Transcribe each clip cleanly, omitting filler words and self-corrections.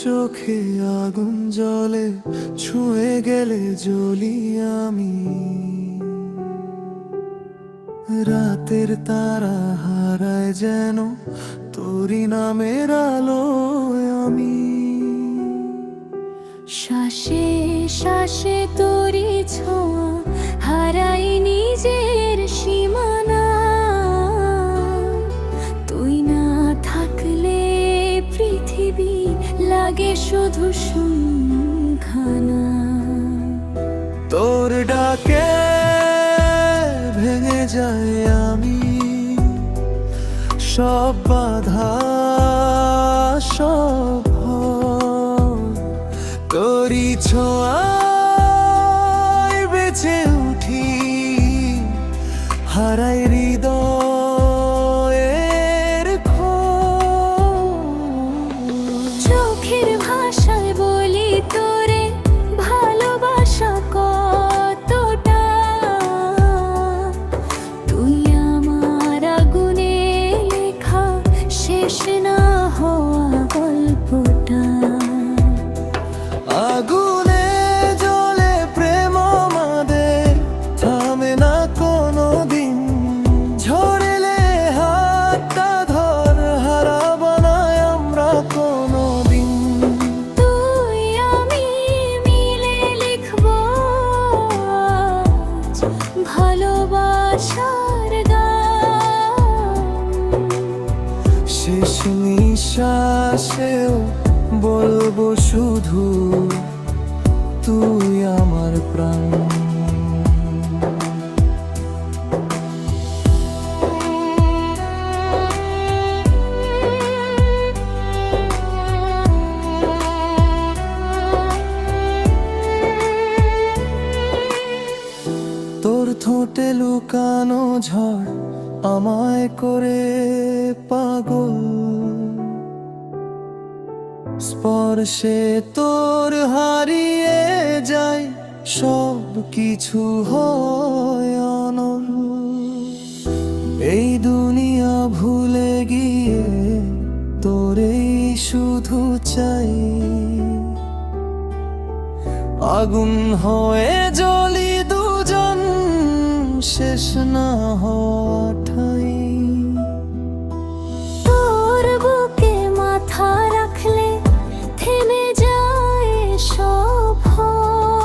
চোখে আগুন জ্বলে, ছুঁয়ে গেলে জ্বলি আমি। রাতের তারা হারায় যেন তোরি নামের আলোয় আমি। শ্বাসে শ্বাসে তোরি ছোঁয়া, হারাই নিজের সীমানা। তুই না থাকলে পৃথিবী লাগে শুধু শূন্যখানা। তোর ডাকে ভেঙে যাই আমি, সব বাধা সব ভয়। তোরি ছোঁয়ায় বেঁচে উঠি, হারাই হৃদয়ের খোঁজ। চোখের ভাষায় বলি তোরে ভালোবাসা কতটা। তুই আমার আগুনে লেখা শেষ না হওয়া গল্পটা। আগুনে জ্বলে প্রেম আমাদের, থামে না কোনো দিন। ঝরেলে হাতটা ধর, হারাবো না আমরা কোনো দিন। তুই আমি মিলে লিখবো আজ ভালোবাসার গান। শেষ নিঃশ্বাসেও বলবো শুধু তুই আমার প্রাণ। তোর ঠোঁটে লুকানো ঝড় আমায় করে পাগল। স্পর্শে তোর হারিয়ে যায়, সব কিছু হয় অনল। এই দুনিয়া ভুলে গিয়ে তোরেই শুধু চাই। আগুন হয়ে জ্বলি দুজন, শেষ না হওয়া ঠাই। তোর বুকে মাথা রাখলে থেমে যায় সব ভয়।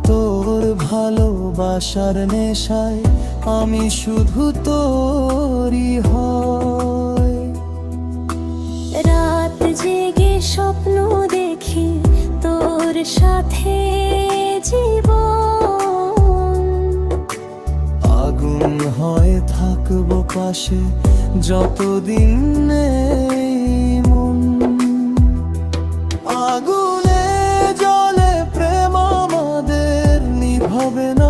তোর ভালোবাসার নেশায় আমি শুধু তোরই হয়। রাত জেগে স্বপ্ন দেখি তোর সাথে জীবন। আগুন হয়ে থাকবো পাশে যতদিন নেই মন। আগুনে জ্বলে প্রেম আমাদের, নিভাবে না